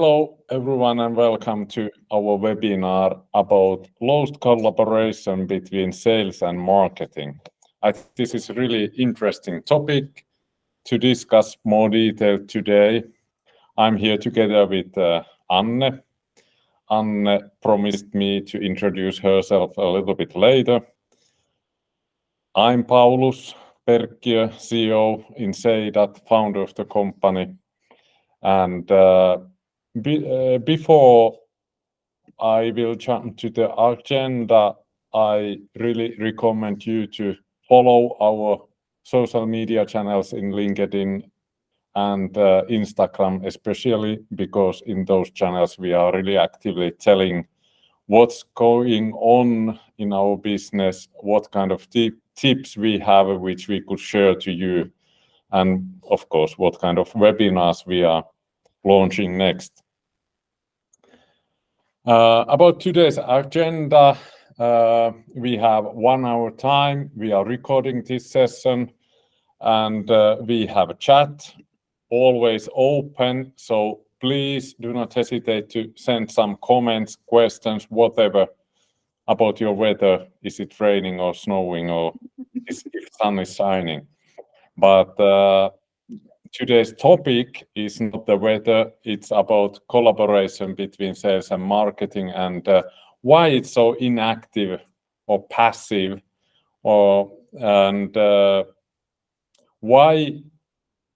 Hello, everyone, and welcome to our webinar about close collaboration between sales and marketing. I think this is a really interesting topic to discuss more detail today. I'm here together with Anne. Anne promised me to introduce herself a little bit later. I'm Paulus Perkkiö, CEO in Seidat, founder of the company. And before I will jump to the agenda, I really recommend you to follow our social media channels in LinkedIn and Instagram, especially because in those channels we are really actively telling what's going on in our business, what kind of tips we have which we could share to you, and of course what kind of webinars we are launching next. About today's agenda, we have 1 hour time. We are recording this session, and we have a chat always open, so please do not hesitate to send some comments, questions, whatever about your weather. Is it raining or snowing, or if sun is shining? But today's topic is not the weather, it's about collaboration between sales and marketing, and why it's so inactive or passive, and why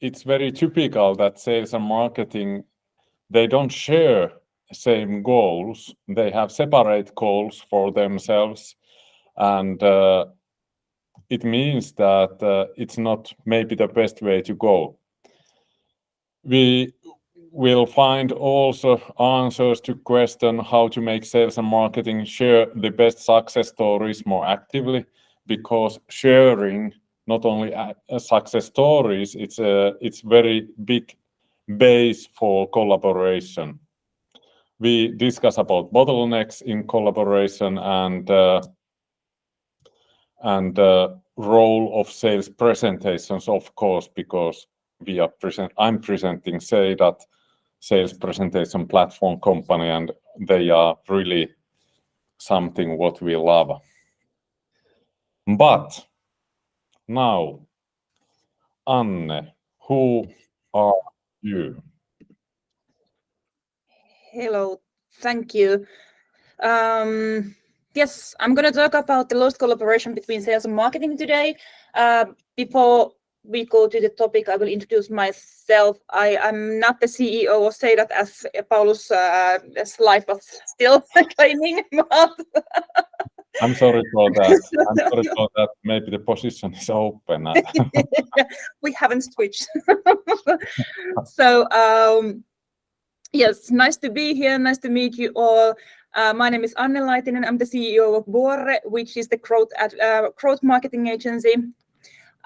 it's very typical that sales and marketing, they don't share the same goals. They have separate goals for themselves, and it means that it's not maybe the best way to go. We will find also answers to question how to make sales and marketing share the best success stories more actively, because sharing not only success stories, it's very big base for collaboration. We discuss about bottlenecks in collaboration and role of sales presentations, of course, because I'm presenting Seidat sales presentation platform company, and they are really something what we love. But now, Anne, who are you? Hello, thank you. Yes, I'm going to talk about the close collaboration between sales and marketing today. Before we go to the topic, I will introduce myself. I'm not the CEO of Seidat, as Paulus' slide was still claiming. I'm sorry for that. Maybe the position is open. We haven't switched. So, yes, nice to be here. Nice to meet you all. My name is Anne Laitinen. I'm the CEO of Buorre, which is the growth marketing agency.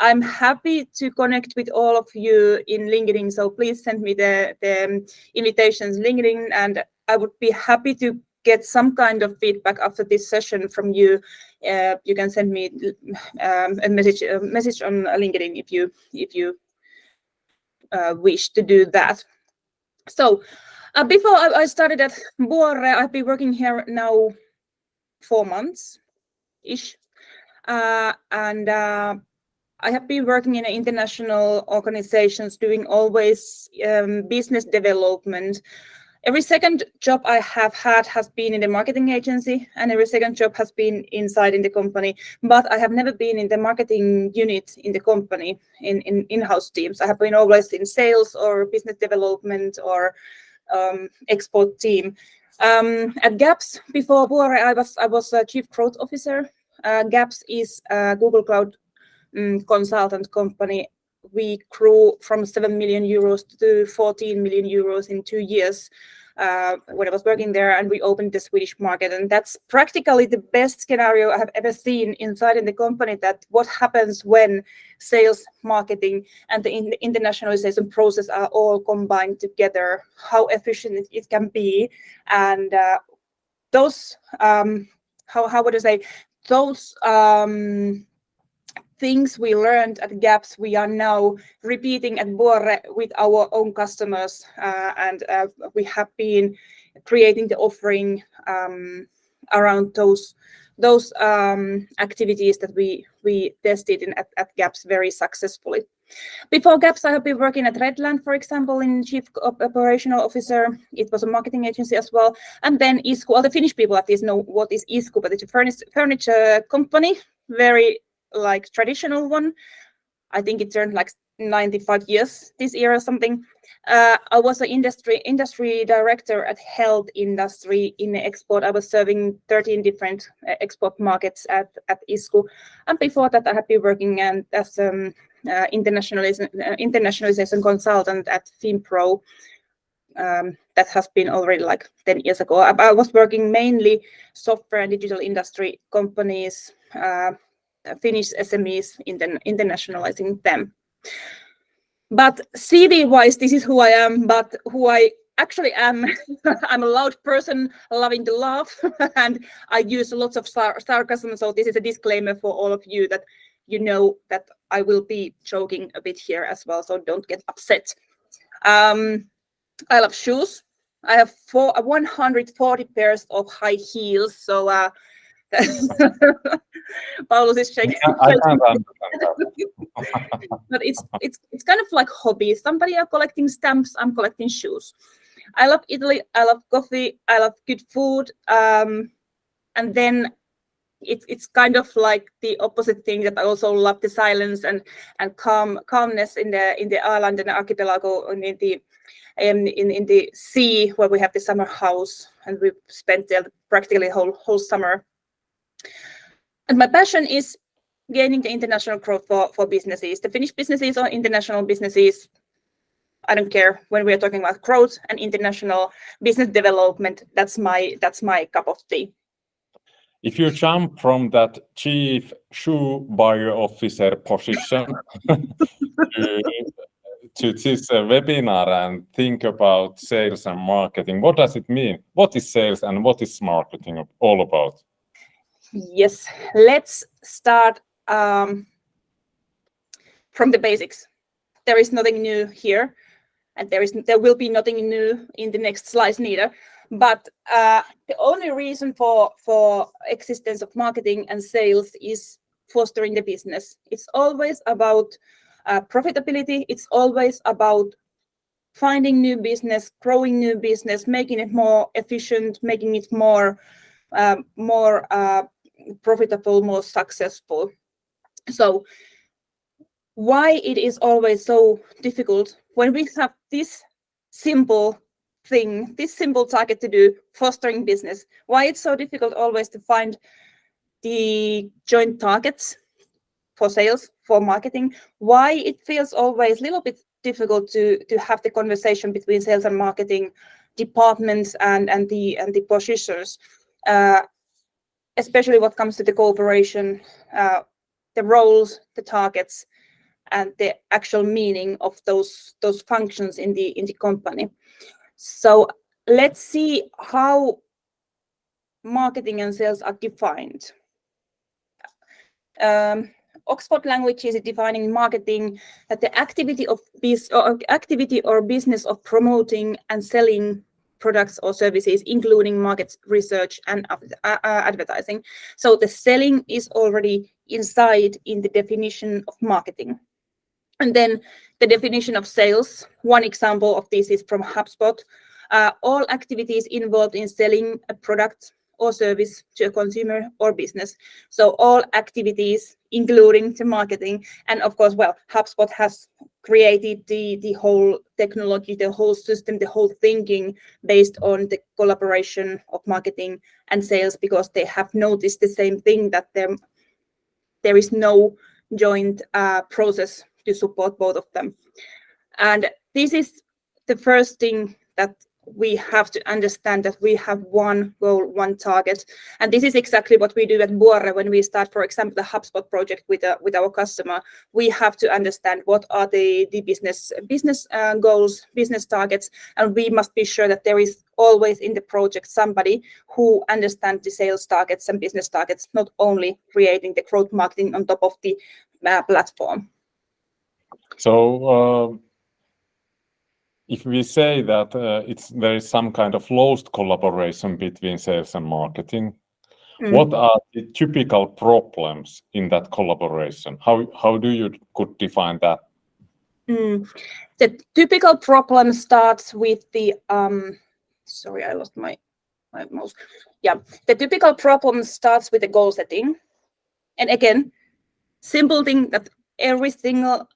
I'm happy to connect with all of you in LinkedIn, so please send me the invitations LinkedIn, and I would be happy to get some kind of feedback after this session from you. You can send me a message on LinkedIn if you wish to do that. So before I started at Buorre, I've been working here now 4 months-ish, and I have been working in international organizations doing always business development. Every second job I have had has been in the marketing agency, and every second job has been inside in the company. But I have never been in the marketing unit in the company, in-house teams. I have been always in sales or business development or export team. At GAPS, before Buorre, I was a chief growth officer. GAPS is a Google Cloud consultant company. We grew from 7 million euros to 14 million euros in 2 years when I was working there, and we opened the Swedish market. And that's practically the best scenario I have ever seen inside in the company, that what happens when sales, marketing, and the internationalization process are all combined together, how efficient it can be. And those, how would I say, those things we learned at GAPS, we are now repeating at Buorre with our own customers, and we have been creating the offering around those activities that we tested at GAPS very successfully. Before GAPS, I have been working at Redland, for example, in Chief Operational Officer. It was a marketing agency as well. And then Isku, all the Finnish people at least know what is Isku, but it's a furniture company, very like traditional one. I think it turned like 95 years this year or something. I was an industry director at health industry in export. I was serving 13 different export markets at Isku. And before that, I have been working as internationalization consultant at FinPro. That has been already like 10 years ago. I was working mainly software and digital industry companies, Finnish SMEs, internationalizing them. But CV-wise, this is who I am, but who I actually am, I'm a loud person, loving to laugh, and I use lots of sarcasm, so this is a disclaimer for all of you that you know that I will be joking a bit here as well, so don't get upset. I love shoes. I have 140 pairs of high heels, so Paulus is shaking. I can't understand that. But it's kind of like hobby. Somebody are collecting stamps, I'm collecting shoes. I love Italy, I love coffee, I love good food, and then it's kind of like the opposite thing, that I also love the silence and calmness in the island and the archipelago and in the sea, where we have the summer house, and we spent there practically whole summer. And my passion is gaining the international growth for businesses, the Finnish businesses or international businesses. I don't care. When we are talking about growth and international business development, that's my cup of tea. If you jump from that chief shoe buyer officer position to this webinar and think about sales and marketing, what does it mean? What is sales and what is marketing all about? Yes, let's start from the basics. There is nothing new here, and there will be nothing new in the next slides neither. But the only reason for existence of marketing and sales is fostering the business. It's always about profitability. It's always about finding new business, growing new business, making it more efficient, making it more profitable, more successful. So why it is always so difficult when we have this simple thing, this simple target to do, fostering business, why it's so difficult always to find the joint targets for sales, for marketing, why it feels always a little bit difficult to have the conversation between sales and marketing departments and the positions, especially what comes to the cooperation, the roles, the targets, and the actual meaning of those functions in the company. So let's see how marketing and sales are defined. Oxford language is defining marketing that the activity or business of promoting and selling products or services, including market research and advertising. So the selling is already inside in the definition of marketing. And then the definition of sales, one example of this is from HubSpot. All activities involved in selling a product or service to a consumer or business. So all activities, including the marketing. And of course, well, HubSpot has created the whole technology, the whole system, the whole thinking based on the collaboration of marketing and sales, because they have noticed the same thing, that there is no joint process to support both of them. And this is the first thing that we have to understand, that we have one goal, one target. And this is exactly what we do at Buorre when we start, for example, the HubSpot project with our customer. We have to understand what are the business goals, business targets, and we must be sure that there is always in the project somebody who understands the sales targets and business targets, not only creating the growth marketing on top of the platform. So if we say that there is some kind of closed collaboration between sales and marketing, what are the typical problems in that collaboration? How do you could define that? The typical problem starts with the sorry, I lost my mouse. Yeah, the typical problem starts with the goal setting, and again, simple thing that every single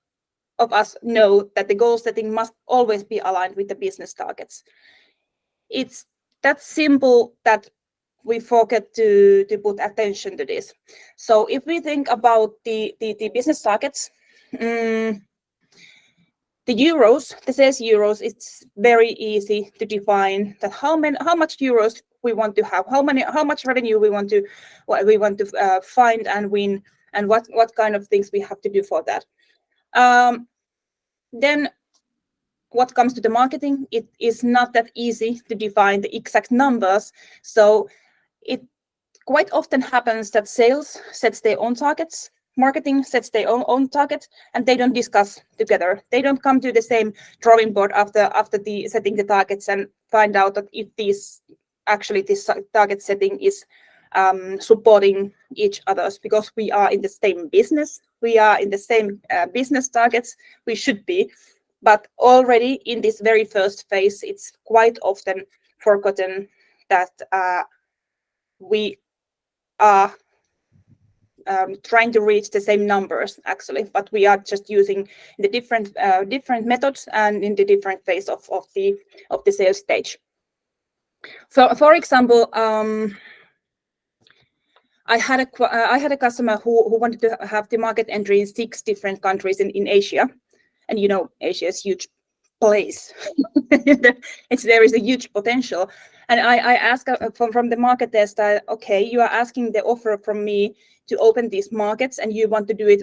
of us know that the goal setting must always be aligned with the business targets. It's that simple that we forget to put attention to this. So if we think about the business targets, the euros, the sales euros, it's very easy to define that how much euros we want to have, how much revenue we want to find and win, and what kind of things we have to do for that. Then what comes to the marketing, it is not that easy to define the exact numbers. So it quite often happens that sales sets their own targets, marketing sets their own target, and they don't discuss together. They don't come to the same drawing board after the setting the targets and find out that if this target setting is supporting each other's, because we are in the same business, we are in the same business targets, we should be. But already in this very first phase, it's quite often forgotten that we are trying to reach the same numbers actually, but we are just using the different methods and in the different phase of the sales stage. For example, I had a customer who wanted to have the market entry in 6 different countries in Asia, and you know Asia is a huge place. There is a huge potential, and I asked from the market test, okay, you are asking the offer from me to open these markets, and you want to do it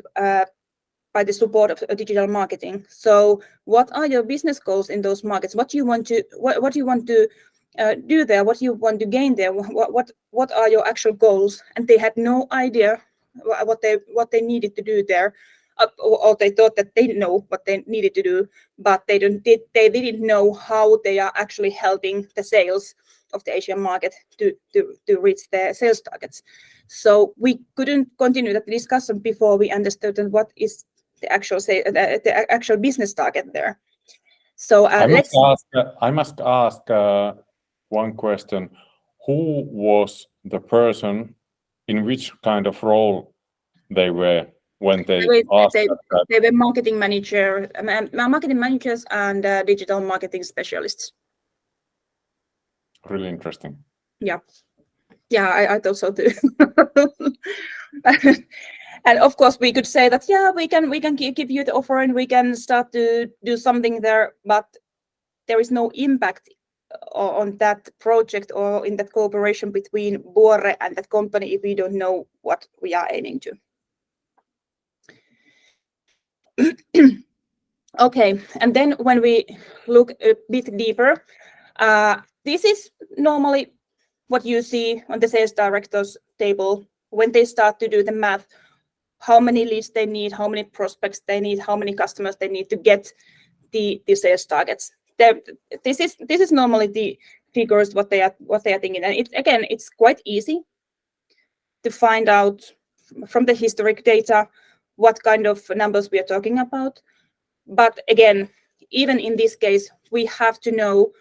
by the support of digital marketing. So, what are your business goals in those markets? What do you want to do there? What do you want to gain there? What are your actual goals? And they had no idea what they needed to do there. Or they thought that they know what they needed to do, but they didn't know how they are actually helping the sales of the Asian market to reach their sales targets. So we couldn't continue that discussion before we understood what is the actual business target there. So I must ask one question. Who was the person, in which kind of role they were when they asked that? They were marketing managers and digital marketing specialists. Really interesting. Yeah, I thought so too. And of course, we could say that we can give you the offer and we can start to do something there, but there is no impact on that project or in that cooperation between Buorre and that company if we don't know what we are aiming to. Okay, and then when we look a bit deeper, this is normally what you see on the sales directors table when they start to do the math, how many leads they need, how many prospects they need, how many customers they need to get the sales targets. This is normally the figures what they are thinking, and it's quite easy to find out from the historic data what kind of numbers we are talking about. But again, even in this case, we have to know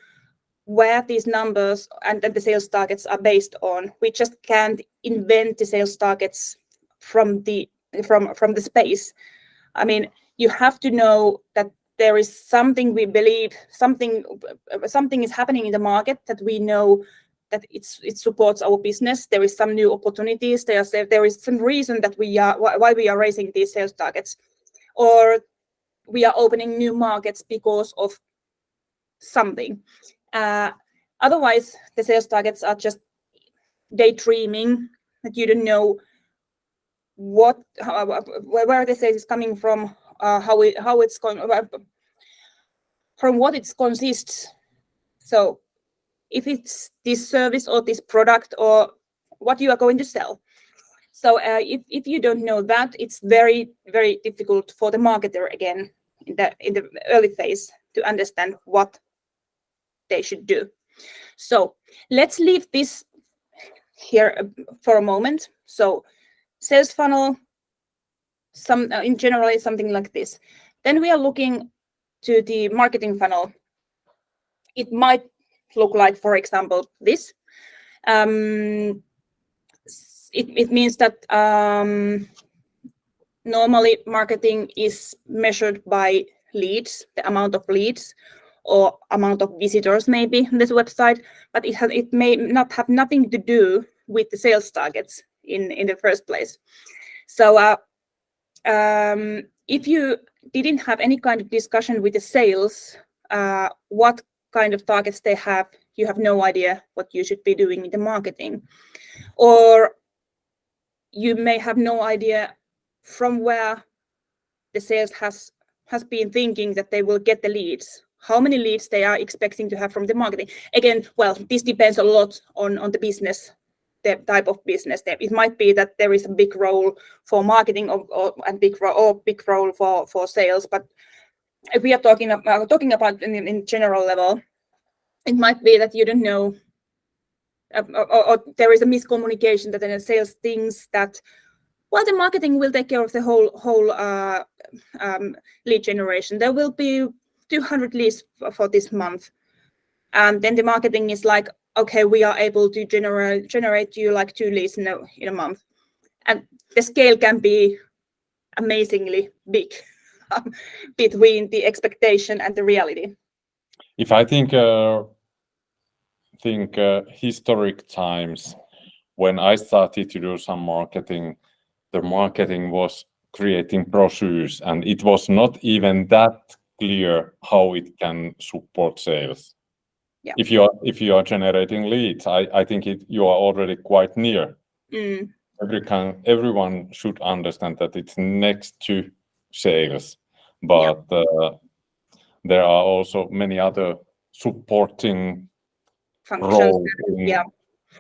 where these numbers and the sales targets are based on. We just can't invent the sales targets from the space. I mean, you have to know that there is something we believe, something is happening in the market that we know that it supports our business. There is some new opportunities. There is some reason that why we are raising these sales targets, or we are opening new markets because of something. Otherwise, the sales targets are just daydreaming, that you don't know where the sales is coming from, how it's going, from what it consists. So if it's this service or this product or what you are going to sell. So if you don't know that, it's very, very difficult for the marketer again in the early phase to understand what they should do. So let's leave this here for a moment. So sales funnel, in general is something like this. Then we are looking to the marketing funnel. It might look like, for example, this. It means that normally marketing is measured by leads, the amount of leads or amount of visitors maybe on this website, but it may not have nothing to do with the sales targets in the first place. So if you didn't have any kind of discussion with the sales, what kind of targets they have, you have no idea what you should be doing in the marketing. Or you may have no idea from where the sales has been thinking that they will get the leads, how many leads they are expecting to have from the marketing. Again, well, this depends a lot on the business, the type of business. It might be that there is a big role for marketing or big role for sales. But if we are talking about in general level, it might be that you don't know, or there is a miscommunication that the sales thinks that, well, the marketing will take care of the whole lead generation. There will be 200 leads for this month, and then the marketing is like, okay, we are able to generate you like 2 leads in a month, and the scale can be amazingly big between the expectation and the reality. If I think historic times, when I started to do some marketing, the marketing was creating brochures, and it was not even that clear how it can support sales. Yeah. If you are generating leads, I think you are already quite near. Everyone should understand that it's next to sales, but there are also many other supporting functions roles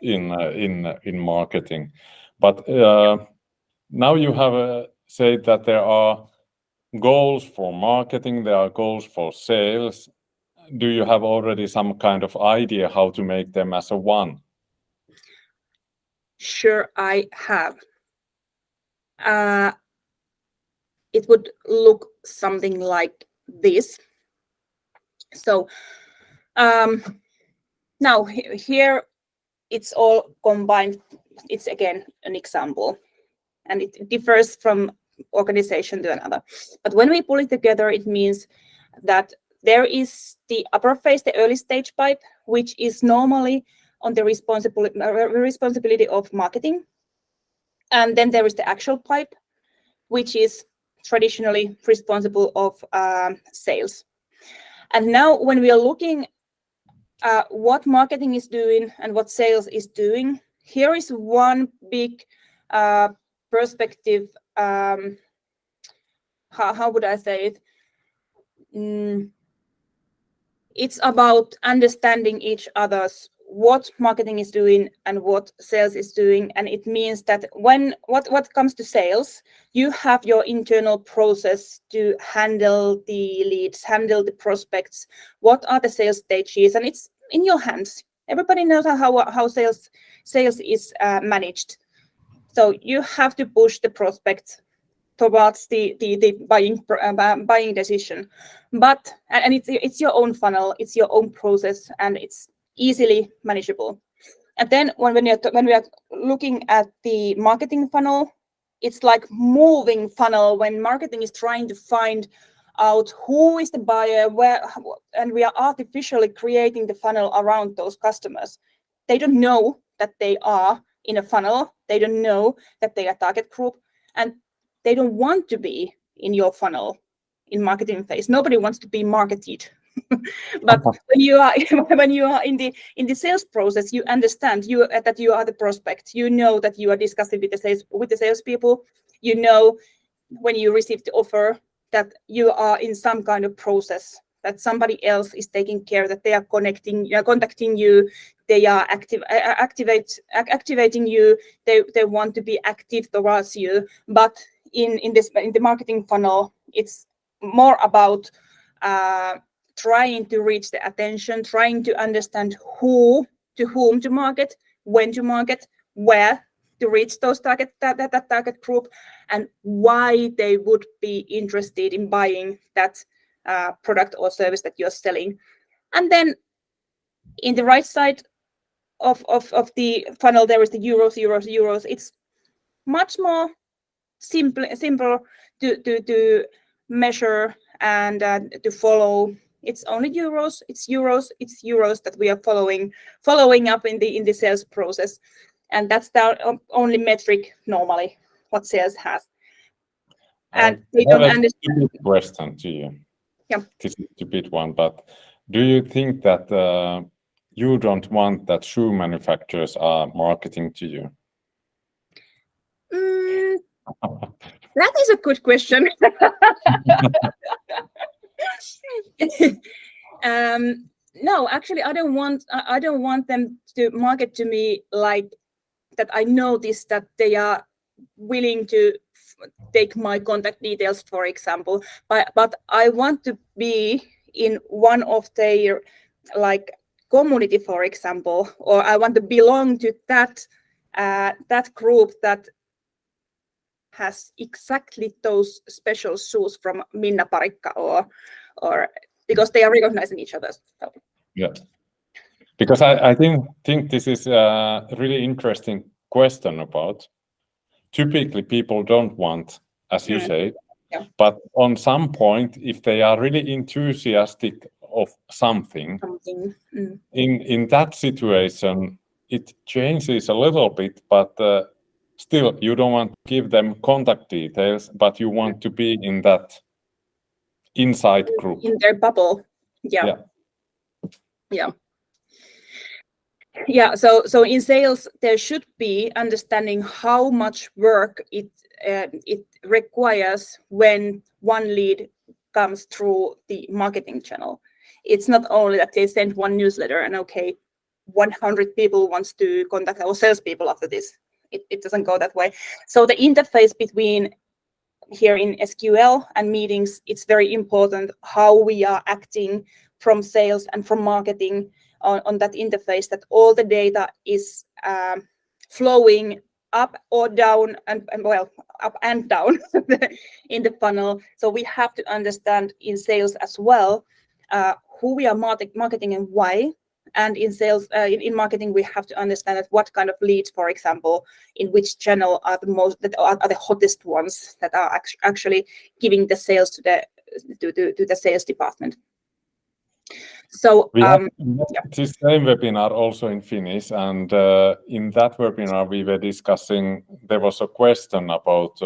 in marketing. But now you have said that there are goals for marketing, there are goals for sales. Do you have already some kind of idea how to make them as a one? Sure, I have. It would look something like this. So now here it's all combined. It's again an example, and it differs from organization to another. But when we pull it together, it means that there is the upper phase, the early stage pipe, which is normally on the responsibility of marketing. And then there is the actual pipe, which is traditionally responsible of sales. And now when we are looking at what marketing is doing and what sales is doing, here is one big perspective. How would I say it? It's about understanding each other's, what marketing is doing and what sales is doing. And it means that when what comes to sales, you have your internal process to handle the leads, handle the prospects. What are the sales stages? And it's in your hands. Everybody knows how sales is managed. So you have to push the prospect towards the buying decision, but it's your own funnel, it's your own process, and it's easily manageable. And then when we are looking at the marketing funnel, it's like moving funnel when marketing is trying to find out who is the buyer, where, and we are artificially creating the funnel around those customers. They don't know that they are in a funnel. They don't know that they are target group, and they don't want to be in your funnel in marketing phase. Nobody wants to be marketed. But when you are in the sales process, you understand that you are the prospect. You know that you are discussing with the salespeople. You know when you receive the offer that you are in some kind of process that somebody else is taking care, that they are contacting you, they are activating you, they want to be active towards you. But in the marketing funnel, it's more about trying to reach the attention, trying to understand to whom to market, when to market, where to reach those that target group, and why they would be interested in buying that product or service that you're selling. And then in the right side of the funnel, there is the euros. It's much more simple to measure and to follow. It's only euros. It's euros that we are following up in the sales process, and that's the only metric normally what sales has. And they don't understand. A question to you. Yeah. This is a stupid one, but do you think that you don't want that shoe manufacturers are marketing to you? That is a good question. No, actually, I don't want them to market to me like that. I notice that they are willing to take my contact details, for example, but I want to be in one of their like community, for example, or I want to belong to that group that has exactly those special shoes from Minna Parikka, or because they are recognizing each other. So. Yeah, because I think this is a really interesting question about. Typically, people don't want, as you say, but on some point, if they are really enthusiastic of something. In that situation, it changes a little bit, but still, you don't want to give them contact details, but you want to be in that inside group. In their bubble. Yeah. So in sales, there should be understanding how much work it requires when one lead comes through the marketing channel. It's not only that they send one newsletter and 100 people wants to contact our salespeople after this. It doesn't go that way. So the interface between here in SQL and meetings, it's very important how we are acting from sales and from marketing on that interface, that all the data is flowing up or down and up and down in the funnel. So we have to understand in sales as well who we are marketing and why. And in sales, in marketing, we have to understand that what kind of leads, for example, in which channel are the hottest ones that are actually giving the sales to the sales department. So we have this same webinar also in Finnish, and in that webinar we were discussing. There was a question about.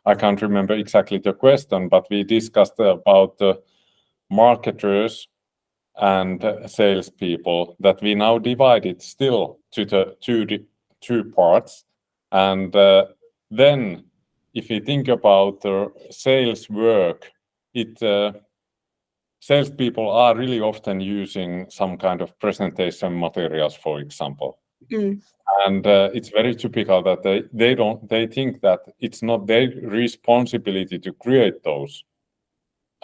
I can't remember exactly the question, but we discussed about marketers and salespeople, that we now divided still to the two parts. And then if you think about the sales work, salespeople are really often using some kind of presentation materials, for example. And it's very typical that they think that it's not their responsibility to create those.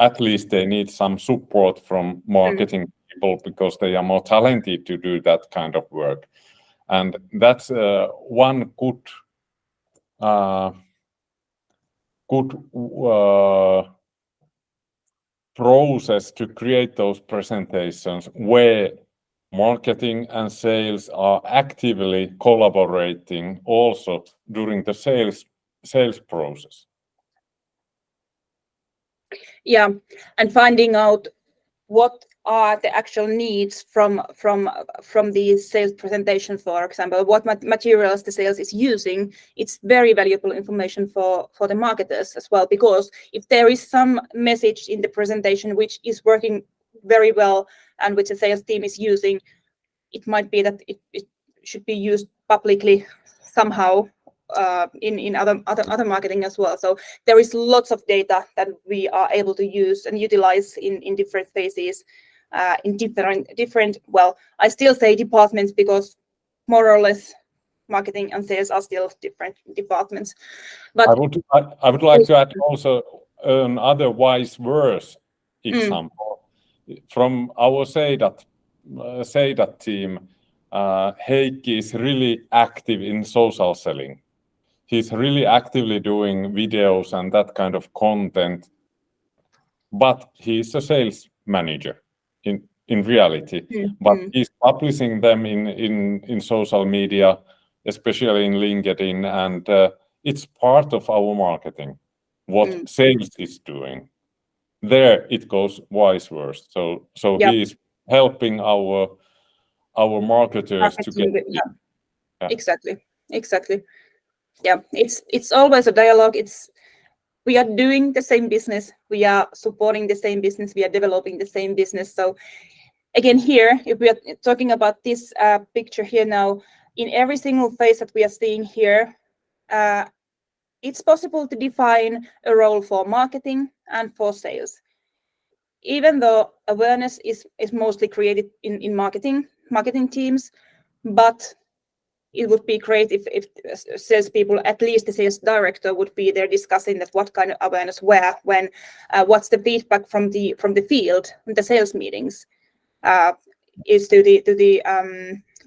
At least they need some support from marketing people because they are more talented to do that kind of work. And that's one good process to create those presentations where marketing and sales are actively collaborating also during the sales process. Yeah, and finding out what are the actual needs from the sales presentation, for example, what materials the sales is using. It's very valuable information for the marketers as well, because if there is some message in the presentation which is working very well and which the sales team is using, it might be that it should be used publicly somehow in other marketing as well. So there is lots of data that we are able to use and utilize in different phases, in different. Well, I still say departments because more or less marketing and sales are still different departments. But I would like to add also another vice versa example from our Seidat team. Heikki is really active in social selling. He's really actively doing videos and that kind of content, but he's a sales manager in reality. But he's publishing them in social media, especially in LinkedIn, and it's part of our marketing, what sales is doing. There it goes vice versa. So Yep. he is helping our marketers to get Exactly. Yeah, it's always a dialogue. We are doing the same business, we are supporting the same business, we are developing the same business. So again, here, if we are talking about this picture here now, in every single phase that we are seeing here, it's possible to define a role for marketing and for sales. Even though awareness is mostly created in marketing teams, but it would be great if salespeople, at least the sales director, would be there discussing that what kind of awareness, where, when, what's the feedback from the field, the sales meetings, is to the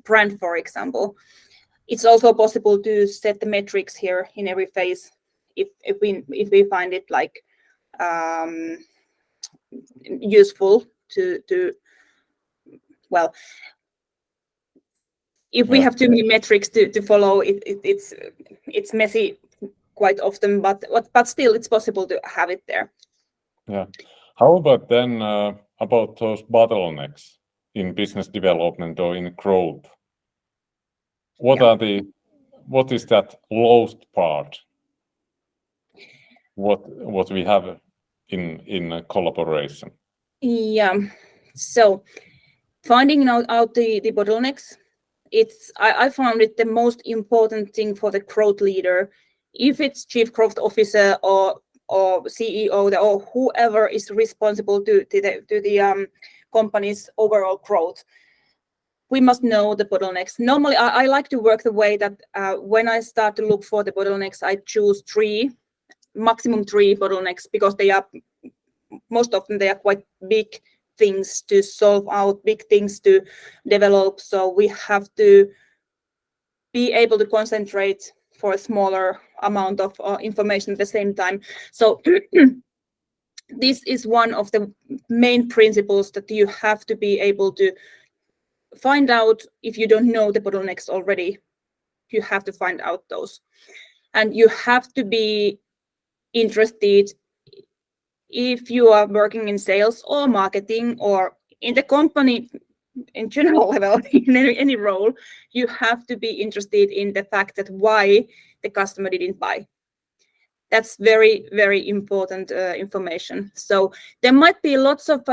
brand, for example. It's also possible to set the metrics here in every phase if we find it like useful to well. If we have too many metrics to follow, it's messy quite often, but still it's possible to have it there. Yeah. How about then about those bottlenecks in business development or in growth? What is that lost part? What we have in collaboration? Yeah. So finding out the bottlenecks, I found it the most important thing for the growth leader. If it's chief growth officer or CEO or whoever is responsible to the company's overall growth, we must know the bottlenecks. Normally, I like to work the way that when I start to look for the bottlenecks, I choose maximum three bottlenecks, because most often they are quite big things to solve out, big things to develop. So we have to be able to concentrate for a smaller amount of information at the same time. So this is one of the main principles, that you have to be able to find out. If you don't know the bottlenecks already, you have to find out those. And you have to be interested, if you are working in sales or marketing or in the company in general level, in any role, you have to be interested in the fact that why the customer didn't buy. That's very, very important information. So there might be lots of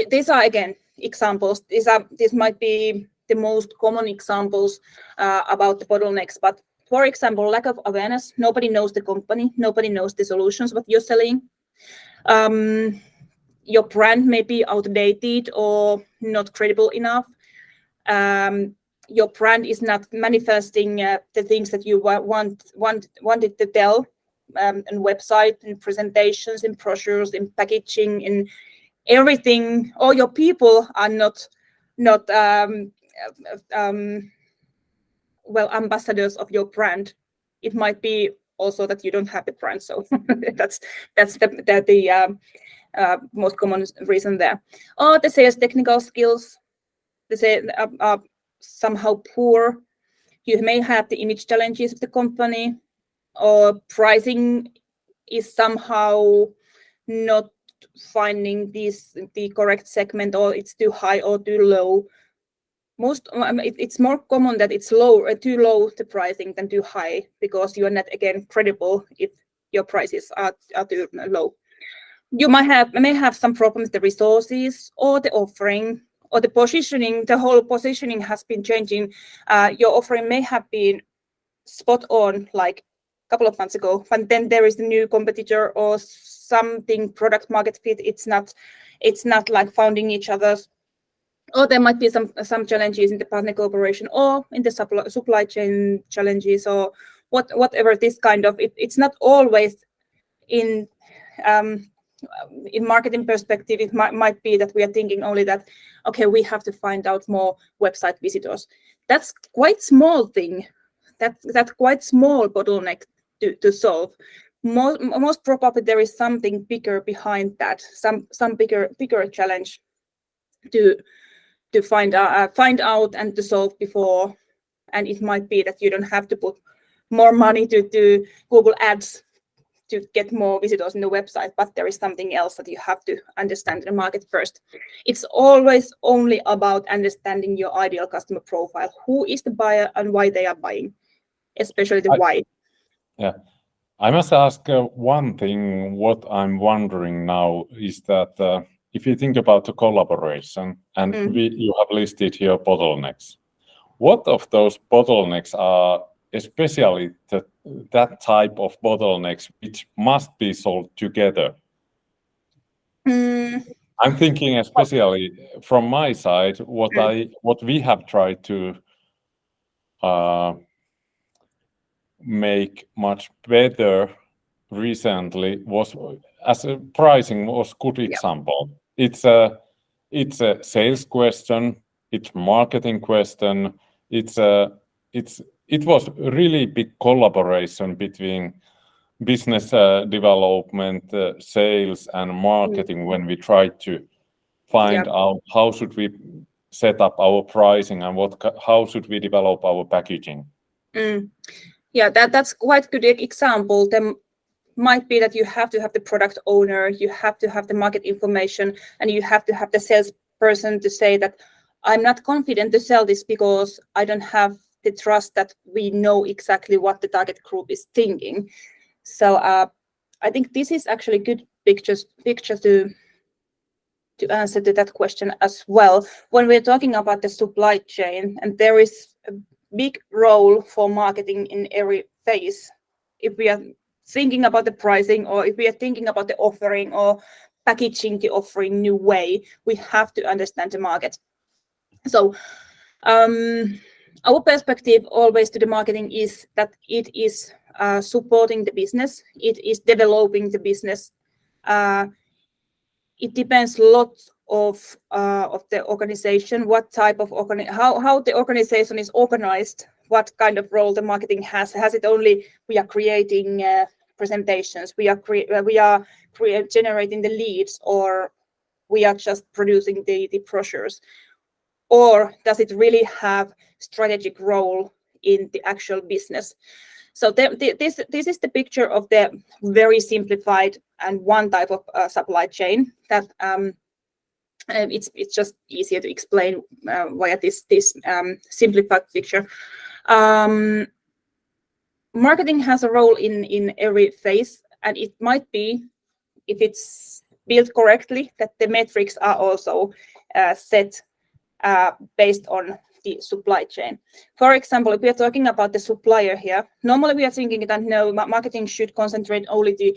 these are again examples. These might be the most common examples about the bottlenecks. But for example, lack of awareness. Nobody knows the company. Nobody knows the solutions what you're selling. Your brand may be outdated or not credible enough. Your brand is not manifesting the things that you wanted to tell, in website, in presentations, in brochures, in packaging, in everything. Or your people are not ambassadors of your brand. It might be also that you don't have the brand. So that's the most common reason there. Or the sales technical skills, are somehow poor. You may have the image challenges of the company, or pricing is somehow not finding the correct segment, or it's too high or too low. It's more common that it's too low the pricing than too high, because you are not again credible if your prices are too low. You may have some problems with the resources or the offering or the positioning. The whole positioning has been changing. Your offering may have been spot on like couple of months ago, and then there is a new competitor or something product market fit. It's not like finding each other's, or there might be some challenges in the partner cooperation or in the supply chain challenges, or whatever this kind of. It's not always in marketing perspective. It might be that we are thinking only that, okay, we have to find out more website visitors. That's quite small thing. That's quite small bottleneck to solve. Most probably there is something bigger behind that, some bigger challenge to find out and to solve before. And it might be that you don't have to put more money to Google Ads to get more visitors in the website, but there is something else that you have to understand in the market first. It's always only about understanding your ideal customer profile. Who is the buyer and why they are buying, especially the why. Yeah. I must ask one thing. What I'm wondering now is that if you think about the collaboration, and you have listed here bottlenecks, what of those bottlenecks are especially that type of bottlenecks which must be solved together? I'm thinking especially from my side, what we have tried to make much better recently was, as a pricing was good example. It's a sales question, it's marketing question, it was really big collaboration between business development, sales and marketing when we tried to find out how should we set up our pricing and how should we develop our packaging. Yeah, that's quite good example. There might be that you have to have the product owner, you have to have the market information, and you have to have the salesperson to say that I'm not confident to sell this because I don't have the trust that we know exactly what the target group is thinking. So I think this is actually good picture to answer to that question as well. When we're talking about the supply chain, and there is a big role for marketing in every phase. If we are thinking about the pricing, or if we are thinking about the offering or packaging the offering new way, we have to understand the market. So our perspective always to the marketing is that it is supporting the business, it is developing the business. It depends a lot of the organization, what type of how the organization is organized, what kind of role the marketing has. Has it only we are creating presentations, we are generating the leads, or we are just producing the brochures, or does it really have strategic role in the actual business? So this is the picture of the very simplified and one type of supply chain that it's just easier to explain via this simplified picture. Marketing has a role in every phase, and it might be, if it's built correctly, that the metrics are also set based on the supply chain. For example, if we are talking about the supplier here, normally we are thinking that no, marketing should concentrate only the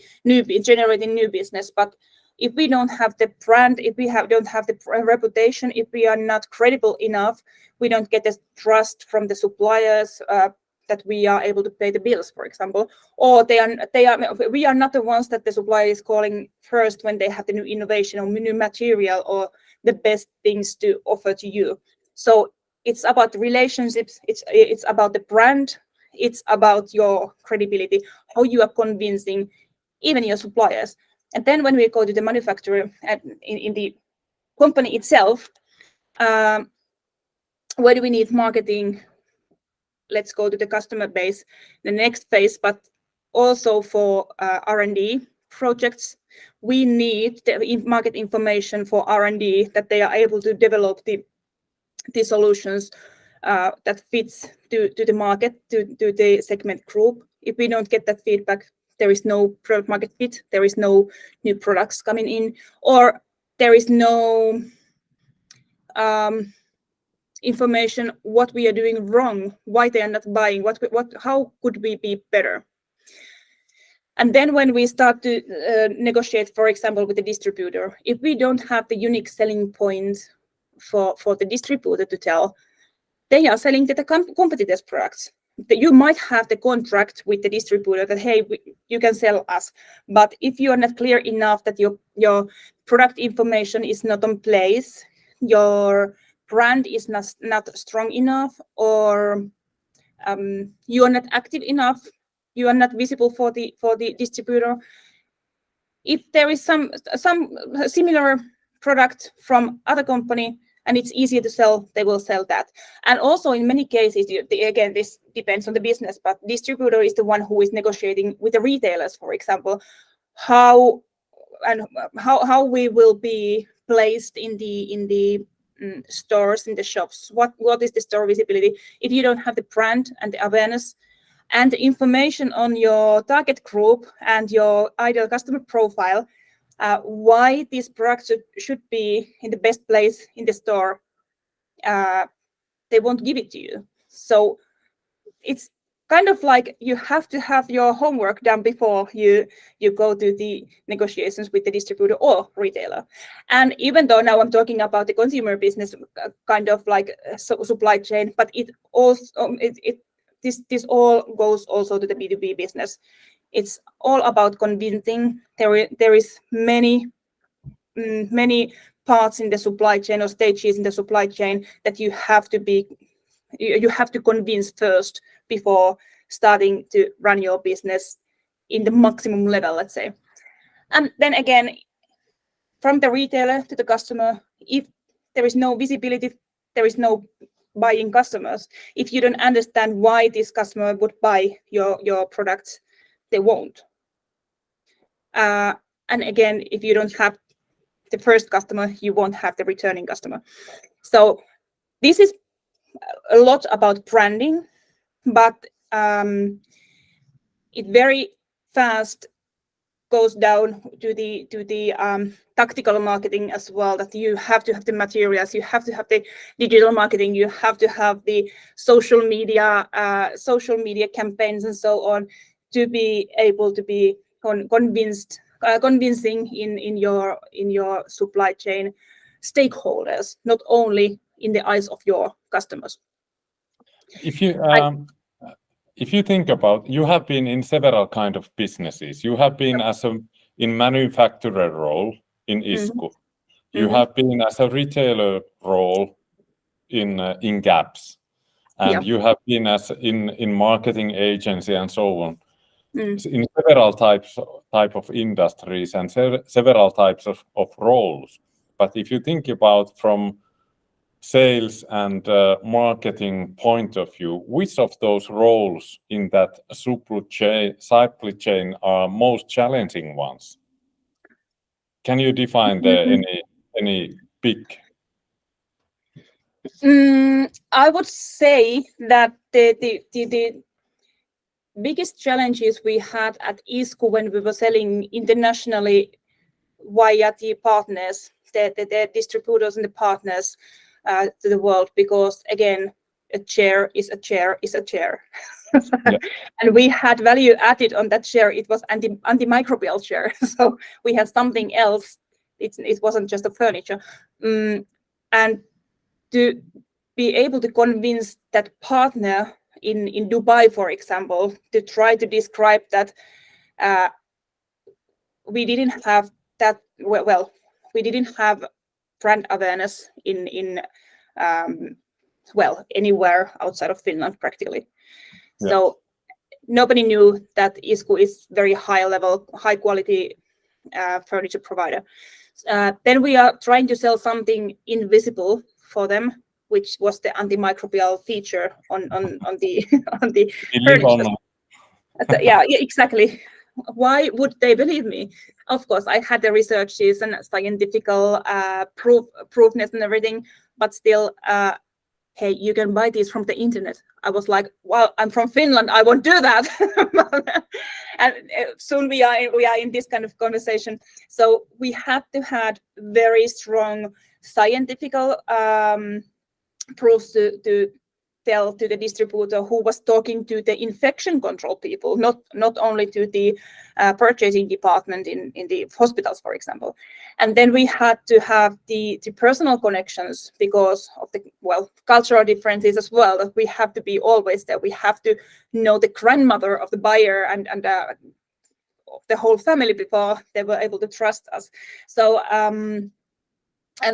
generating new business. But if we don't have the brand, if we don't have the reputation, if we are not credible enough, we don't get the trust from the suppliers that we are able to pay the bills, for example, or we are not the ones that the supplier is calling first when they have the new innovation or new material or the best things to offer to you. So it's about relationships, it's about the brand, it's about your credibility, how you are convincing even your suppliers. And then when we go to the manufacturer in the company itself, where do we need marketing? Let's go to the customer base, the next phase, but also for R&D projects, we need the market information for R&D, that they are able to develop the solutions that fits to the market, to the segment group. If we don't get that feedback, there is no product market fit, there is no new products coming in, or there is no information what we are doing wrong, why they are not buying, how could we be better. And then when we start to negotiate, for example, with the distributor, if we don't have the unique selling point for the distributor to tell, they are selling to the competitors' products. You might have the contract with the distributor that, hey, you can sell us. But if you are not clear enough that your product information is not on place, your brand is not strong enough, or you are not active enough, you are not visible for the distributor. If there is some similar product from other company and it's easier to sell, they will sell that. And also in many cases, again, this depends on the business, but distributor is the one who is negotiating with the retailers, for example, how we will be placed in the stores, in the shops. What is the store visibility? If you don't have the brand and the awareness and the information on your target group and your ideal customer profile, why these products should be in the best place in the store, they won't give it to you. So it's kind of like you have to have your homework done before you go to the negotiations with the distributor or retailer. And even though now I'm talking about the consumer business, kind of like supply chain, but it also this all goes also to the B2B business. It's all about convincing. There is many parts in the supply chain or stages in the supply chain that you have to convince first before starting to run your business in the maximum level, let's say. And then again, from the retailer to the customer, if there is no visibility, there is no buying customers. If you don't understand why this customer would buy your products, they won't. And again, if you don't have the first customer, you won't have the returning customer. So this is a lot about branding, but it very fast goes down to the tactical marketing as well, that you have to have the materials, you have to have the digital marketing, you have to have the social media campaigns and so on to be able to be convincing in your supply chain stakeholders, not only in the eyes of your customers. If you think about, you have been in several kind of businesses. You have been in manufacturer role in ISKU. You have been as a retailer role in Gaps, and you have been as in marketing agency and so on. In several type of industries and several types of roles. But if you think about from sales and marketing point of view, which of those roles in that supply chain are most challenging ones? Can you define any big? I would say that the biggest challenges we had at ISKU when we were selling internationally via the partners, the distributors and the partners to the world, because again, a chair is a chair is a chair. Yeah. And we had value added on that chair. It was antimicrobial chair, so we had something else. It wasn't just a furniture. And to be able to convince that partner in Dubai, for example, to try to describe that we didn't have that we didn't have brand awareness in anywhere outside of Finland practically. Yeah. So nobody knew that ISKU is very high quality furniture provider. Then we are trying to sell something invisible for them, which was the antimicrobial feature on the furniture. Yeah, exactly. Why would they believe me? Of course, I had the researches and scientific proofness and everything, but still, hey, you can buy these from the internet. I was like, well, I'm from Finland, I won't do that. And soon we are in this kind of conversation. So we had to have very strong scientific proofs to tell to the distributor who was talking to the infection control people, not only to the purchasing department in the hospitals, for example. And then we had to have the personal connections because of the cultural differences as well. That we have to be always there. We have to know the grandmother of the buyer and the whole family before they were able to trust us. So and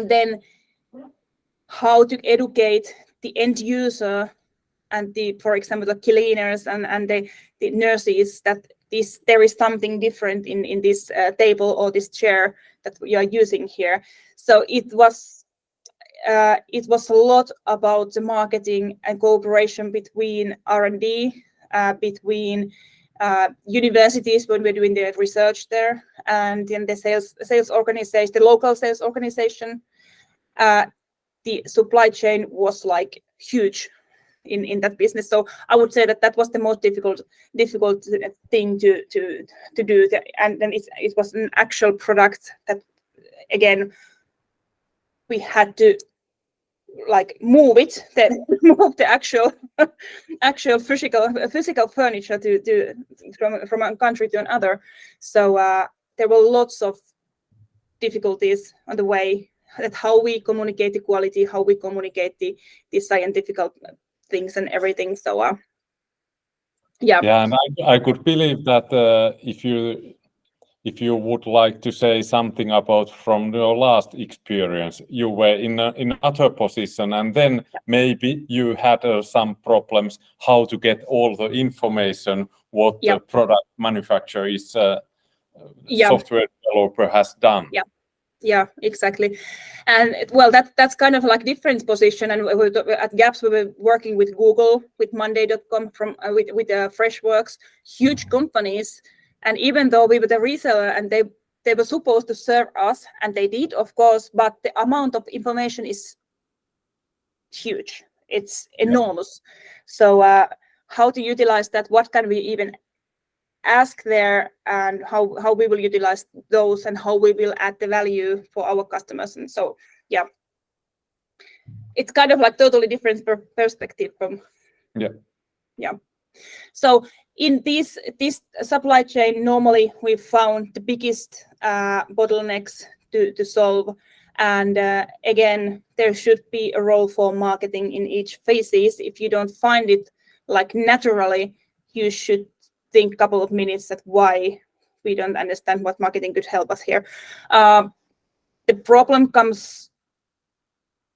then how to educate the end user and for example, the cleaners and the nurses that there is something different in this table or this chair that we are using here. So it was a lot about the marketing and cooperation between R&D, between universities when we're doing the research there, and then the sales organization, the local sales organization. The supply chain was like huge in that business. So I would say that was the most difficult thing to do. And then it was an actual product that, again, we had to like move it, then move the actual physical furniture to from one country to another. So there were lots of difficulties on the way, that how we communicate the quality, how we communicate the scientific things and everything. So yeah, and I could believe that if you would like to say something about from your last experience, you were in another position, and then maybe you had some problems how to get all the information what the product manufacturer is software developer has done. Yeah, exactly. And well, that's kind of like different position. And at Gaps we were working with Google, with Monday.com, with Freshworks, huge companies. And even though we were the reseller and they were supposed to serve us, and they did, of course, but the amount of information is huge. It's enormous. So how to utilize that? What can we even ask there, and how we will utilize those, and how we will add the value for our customers? And so yeah, it's kind of like totally different perspective from So in this supply chain, normally we found the biggest bottlenecks to solve. And again, there should be a role for marketing in each phases. If you don't find it like naturally, you should think a couple of minutes at why we don't understand what marketing could help us here. The problem comes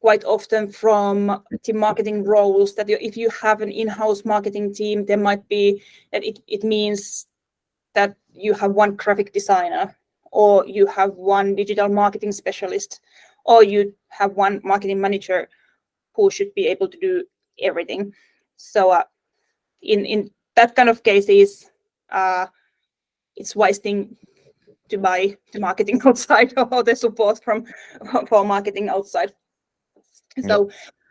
quite often from the marketing roles, that if you have an in-house marketing team, there might be that it means that you have one graphic designer, or you have one digital marketing specialist, or you have one marketing manager who should be able to do everything. So in that kind of cases, it's wise thing to buy the marketing outside, or the support for marketing outside. So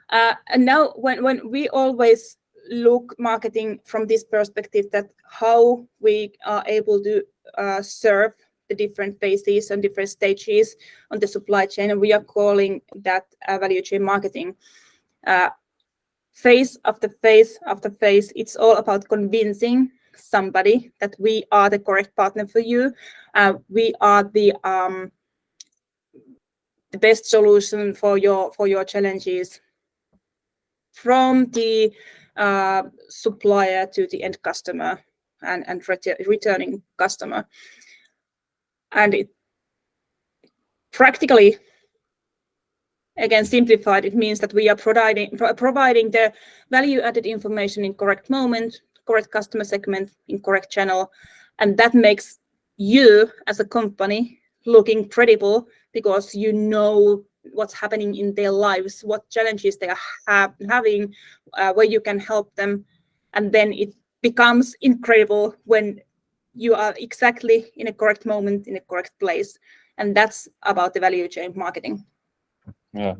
and now when we always look marketing from this perspective, that how we are able to serve the different phases and different stages on the supply chain, and we are calling that value chain marketing. Phase after phase after phase, it's all about convincing somebody that we are the correct partner for you. We are the best solution for your challenges, from the supplier to the end customer and returning customer. And it practically, again, simplified, it means that we are providing the value-added information in correct moment, correct customer segment, in correct channel, and that makes you as a company looking credible, because you know what's happening in their lives, what challenges they are having, where you can help them, and then it becomes incredible when you are exactly in a correct moment, in a correct place, and that's about the value chain marketing. Yeah.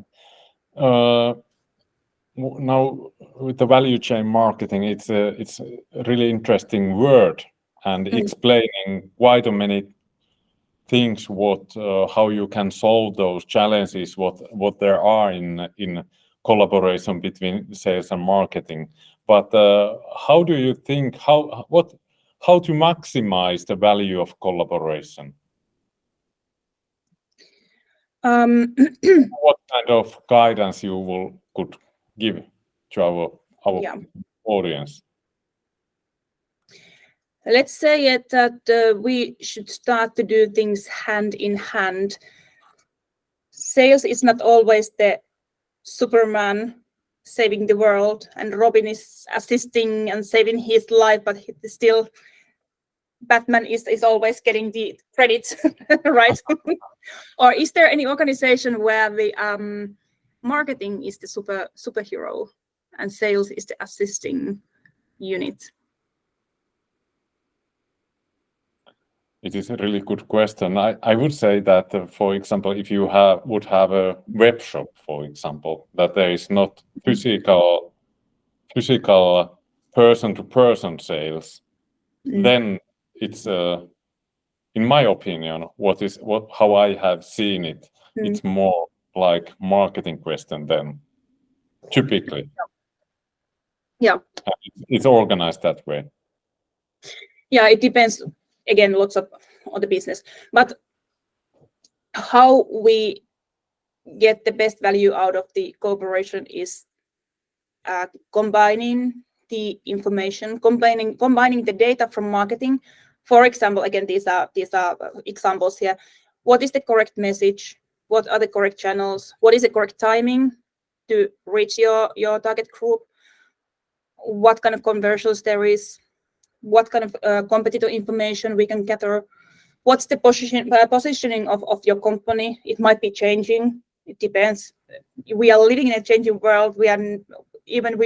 Now with the value chain marketing, it's a really interesting word, and explaining quite a many things, how you can solve those challenges, what there are in collaboration between sales and marketing. But how do you think how to maximize the value of collaboration? What kind of guidance you could give to our audience? Let's say it that we should start to do things hand in hand. Sales is not always the Superman saving the world, and Robin is assisting and saving his life, but still Batman is always getting the credit, right? Or is there any organization where the marketing is the superhero and sales is the assisting unit? It is a really good question. I would say that, for example, if you would have a web shop, for example, that there is not physical person-to-person sales, then it's in my opinion, how I have seen it, it's more like marketing question than typically. Yeah, it's organized that way. Yeah, it depends. Again, lots of on the business, but how we get the best value out of the cooperation is combining the information, combining the data from marketing. For example, again, these are examples here. What is the correct message? What are the correct channels? What is the correct timing to reach your target group? What kind of conversions there is? What kind of competitor information we can gather? What's the positioning of your company? It might be changing. It depends. We are living in a changing world. We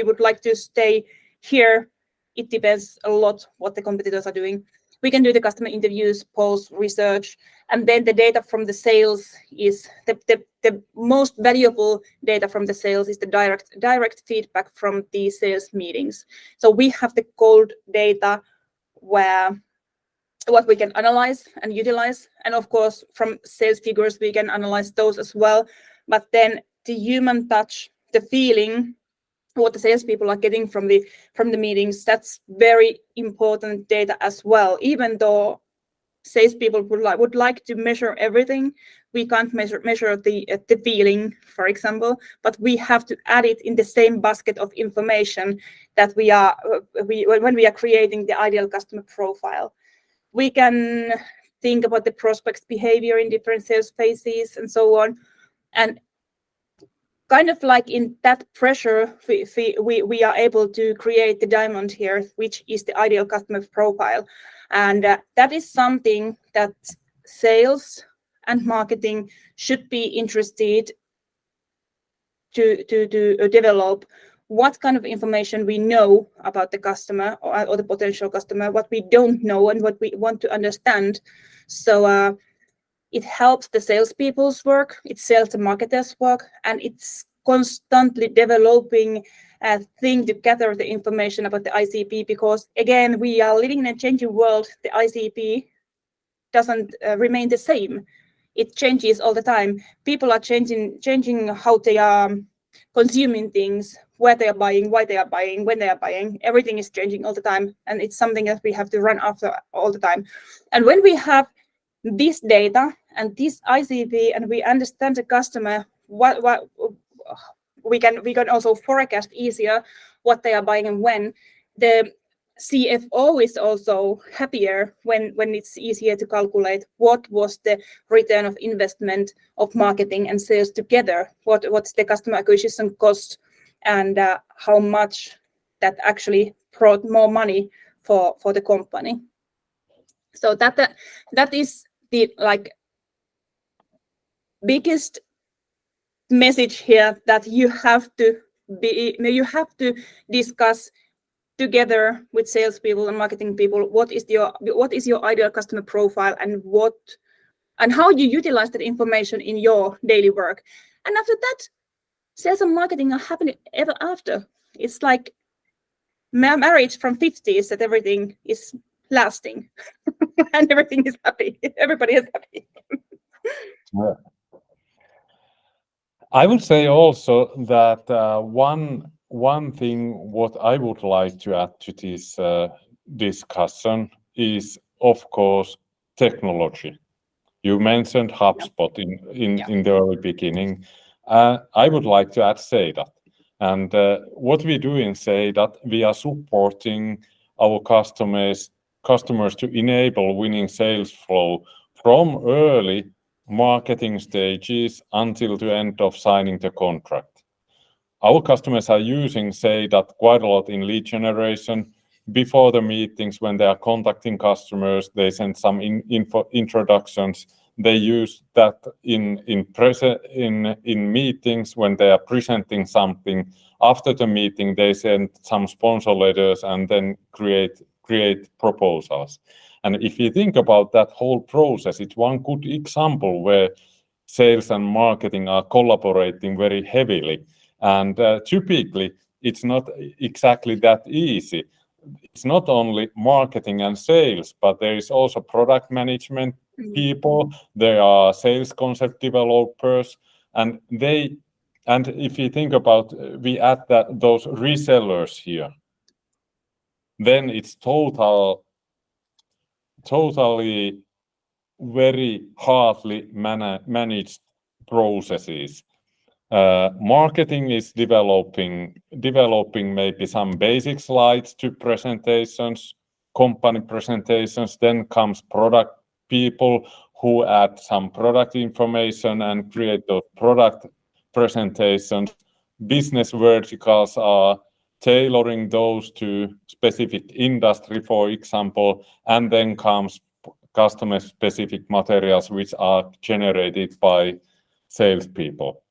would like to stay here. It depends a lot what the competitors are doing. We can do the customer interviews, polls, research, and then the data from the sales is the most valuable data from the sales is the direct feedback from the sales meetings. So we have the cold data where what we can analyze and utilize, and of course from sales figures we can analyze those as well. But then the human touch, the feeling, what the salespeople are getting from the meetings, that's very important data as well. Even though salespeople would like to measure everything, we can't measure the feeling, for example, but we have to add it in the same basket of information that when we are creating the ideal customer profile. We can think about the prospect's behavior in different sales phases and so on. And kind of like in that pressure, we are able to create the diamond here, which is the ideal customer profile. And that is something that sales and marketing should be interested to develop. What kind of information we know about the customer or the potential customer, what we don't know and what we want to understand. So it helps the salespeople's work, it sales and marketers' work, and it's constantly developing a thing to gather the information about the ICP, because again, we are living in a changing world. The ICP doesn't remain the same. It changes all the time. People are changing how they are consuming things, where they are buying, why they are buying, when they are buying. Everything is changing all the time, and it's something that we have to run after all the time. And when we have this data and this ICP, and we understand the customer, what we can also forecast easier what they are buying and when. The CFO is also happier when it's easier to calculate what was the return of investment of marketing and sales together, what's the customer acquisition cost, and how much that actually brought more money for the company. So that is the biggest message here, that you have to discuss together with salespeople and marketing people what is your ideal customer profile, and how you utilize that information in your daily work. And after that, sales and marketing are happening ever after. It's like marriage from 50s, that everything is lasting and everything is happy. Everybody is happy. Yeah. I would say also that one thing what I would like to add to this discussion is, of course, technology. You mentioned HubSpot in the early beginning. I would like to add Seidat. And what we do in Seidat, we are supporting our customers to enable winning sales flow from early marketing stages until the end of signing the contract. Our customers are using Seidat quite a lot in lead generation. Before the meetings, when they are contacting customers, they send some introductions. They use that in meetings when they are presenting something. After the meeting, they send some sponsor letters and then create proposals. And if you think about that whole process, it's one good example where sales and marketing are collaborating very heavily. And typically, it's not exactly that easy. It's not only marketing and sales, but there is also product management people. There are sales concept developers, and if you think about, we add those resellers here, then it's totally very hardly managed processes. Marketing is developing maybe some basic slides to presentations, company presentations. Then comes product people who add some product information and create those product presentations. Business verticals are tailoring those to specific industry, for example, and then comes customer specific materials which are generated by salespeople.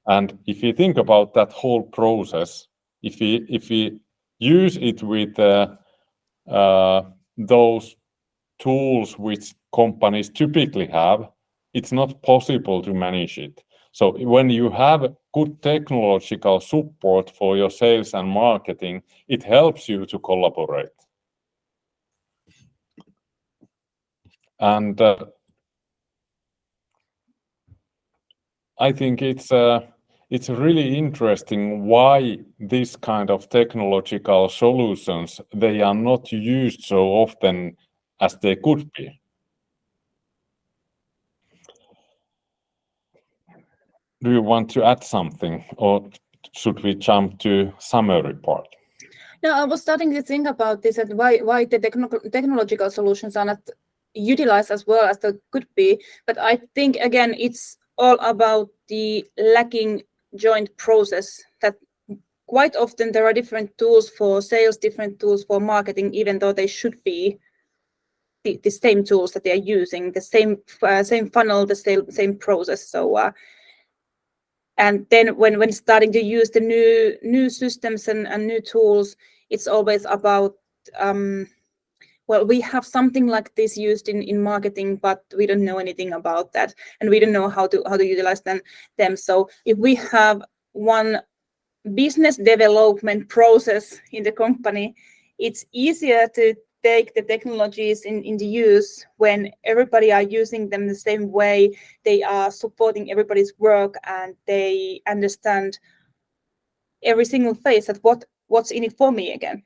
And if you think about that whole process, if we use it with those tools which companies typically have, it's not possible to manage it. So when you have good technological support for your sales and marketing, it helps you to collaborate. And I think it's really interesting why this kind of technological solutions, they are not used so often as they could be. Do you want to add something, or should we jump to summary part? No, I was starting to think about this and why the technological solutions are not utilized as well as they could be. But I think, again, it's all about the lacking joint process, that quite often there are different tools for sales, different tools for marketing, even though they should be the same tools that they are using, the same funnel, the same process. So and then when starting to use the new systems and new tools, it's always about well, we have something like this used in marketing, but we don't know anything about that, and we don't know how to utilize them. So if we have one business development process in the company, it's easier to take the technologies into use when everybody are using them the same way. They are supporting everybody's work and they understand every single phase that what's in it for me again.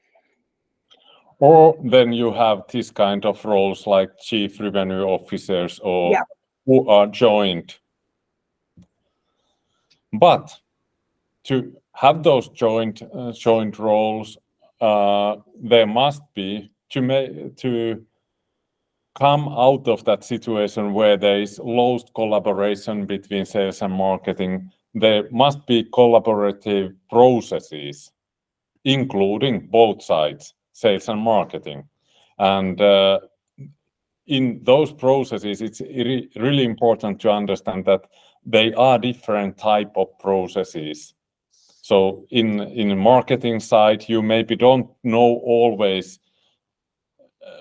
Or then you have this kind of roles like chief revenue officers or who are joined. But to have those joint roles, there must be to come out of that situation where there is lost collaboration between sales and marketing. There must be collaborative processes, including both sides, sales and marketing. And in those processes, it's really important to understand that they are different type of processes. So in marketing side, you maybe don't know always,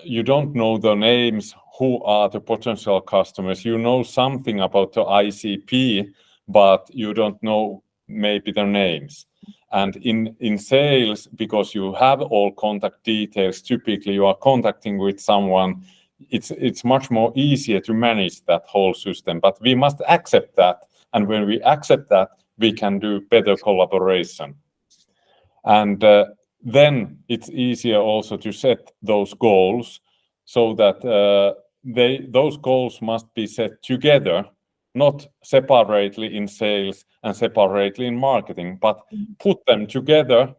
you don't know the names, who are the potential customers. You know something about the ICP, but you don't know maybe their names. And in sales, because you have all contact details, typically you are contacting with someone, it's much more easier to manage that whole system. But we must accept that, And when we accept that, we can do better collaboration. And then it's easier also to set those goals, so that those goals must be set together, not separately in sales and separately in marketing, but put them together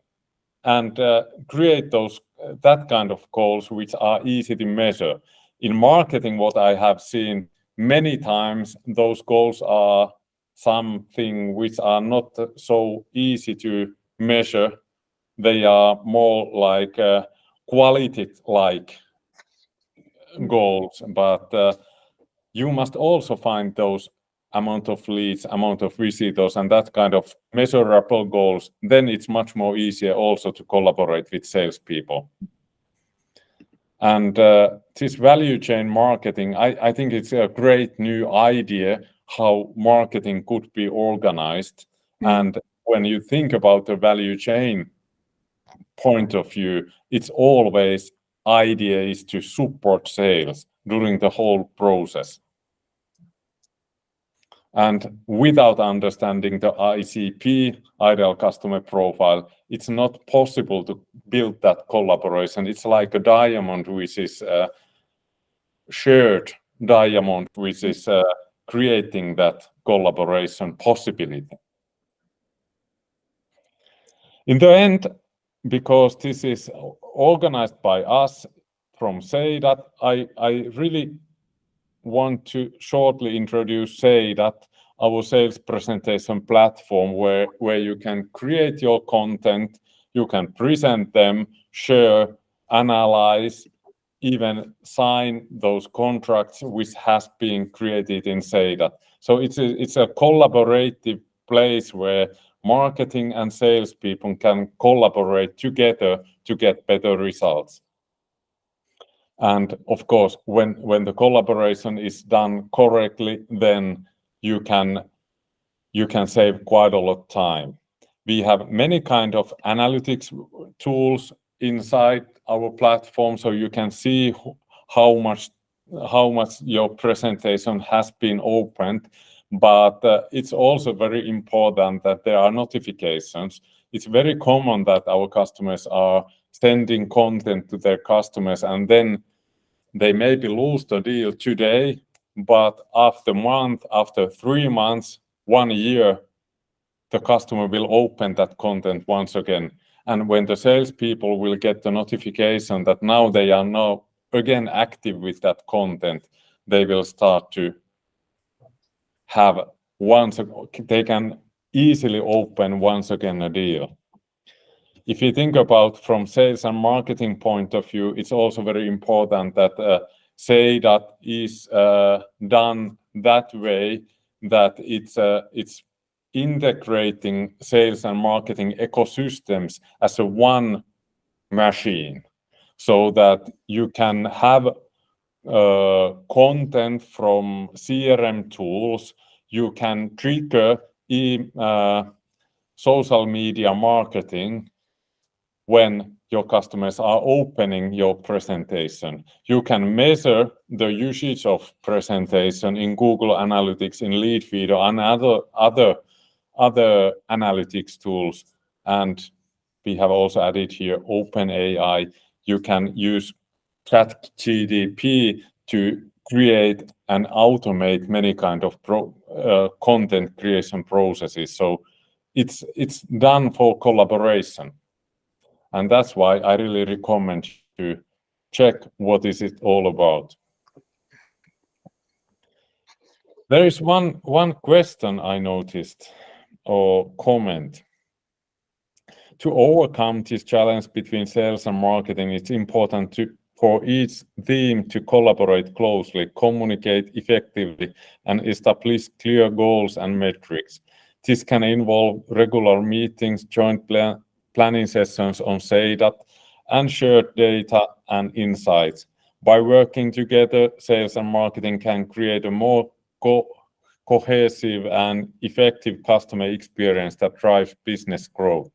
and create that kind of goals which are easy to measure. In marketing, what I have seen many times, those goals are something which are not so easy to measure. They are more like quality-like goals, but you must also find those amount of leads, amount of visitors, and that kind of measurable goals. Then it's much more easier also to collaborate with salespeople. And this value chain marketing, I think it's a great new idea how marketing could be organized. And when you think about the value chain point of view, it's always idea is to support sales during the whole process. And without understanding the ICP, ideal customer profile, it's not possible to build that collaboration. It's like a diamond which is a shared diamond, which is creating that collaboration possibility. In the end, because this is organized by us from Seidat, I really want to shortly introduce Seidat, our sales presentation platform, where you can create your content, you can present them, share, analyze, even sign those contracts which has been created in Seidat. So it's a collaborative place where marketing and salespeople can collaborate together to get better results. And of course, when the collaboration is done correctly, then you can save quite a lot of time. We have many kind of analytics tools inside our platform, so you can see how much your presentation has been opened. But it's also very important that there are notifications. It's very common that our customers are sending content to their customers, and then they maybe lose the deal today, but after a month, after 3 months, 1 year, the customer will open that content once again. And when the salespeople will get the notification that now they are now again active with that content, they will start to have they can easily open once again a deal. If you think about from sales and marketing point of view, it's also very important that Seidat is done that way, that it's integrating sales and marketing ecosystems as a one machine, so that you can have content from CRM tools, you can trigger social media marketing when your customers are opening your presentation. You can measure the usage of presentation in Google Analytics, in Lead Feeder, and other analytics tools. And we have also added here OpenAI. You can use ChatGPT to create and automate many kind of content creation processes. So it's done for collaboration. And that's why I really recommend to check what is it all about. There is one question I noticed, or comment. To overcome this challenge between sales and marketing, it's important for each team to collaborate closely, communicate effectively, and establish clear goals and metrics. This can involve regular meetings, joint planning sessions on Seidat, and shared data and insights. By working together, sales and marketing can create a more cohesive and effective customer experience that drives business growth.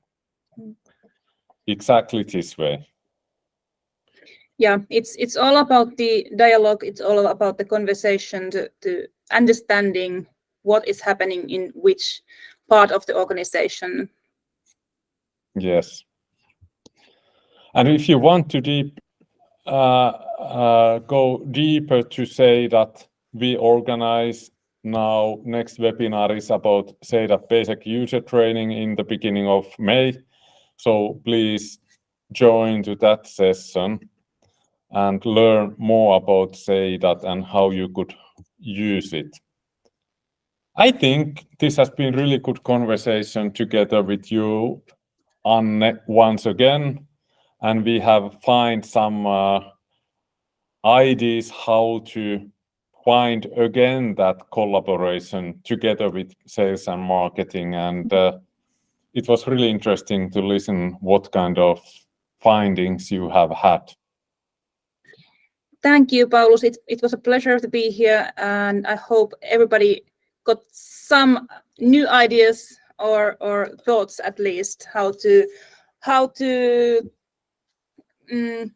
Exactly this way. Yeah, it's all about the dialogue. It's all about the conversation, to understanding what is happening in which part of the organization. Yes. And if you want to go deeper to say that we organize now, next webinar is about Seidat basic user training in the beginning of May. So please join to that session and learn more about Seidat and how you could use it. I think this has been really good conversation together with you, Anne, once again, and we have find some ideas how to find again that collaboration together with sales and marketing, and it was really interesting to listen what kind of findings you have had. Thank you, Paulus. It was a pleasure to be here, and I hope everybody got some new ideas or thoughts at least how to enhance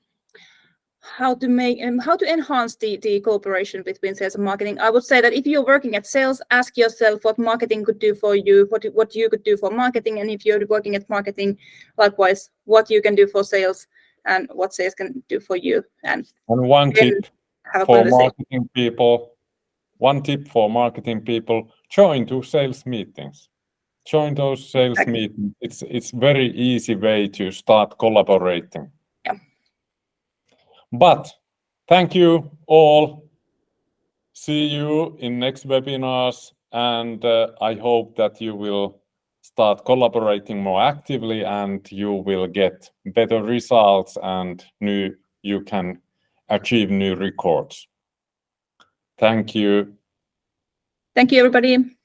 the cooperation between sales and marketing. I would say that if you're working at sales, ask yourself what marketing could do for you, what you could do for marketing, and if you're working at marketing, likewise, what you can do for sales and what sales can do for you. And one tip for marketing people, join to sales meetings. Join those sales meetings. It's very easy way to start collaborating. Yeah. But thank you all. See you in next webinars, and I hope that you will start collaborating more actively and you will get better results and you can achieve new records. Thank you. Thank you, everybody.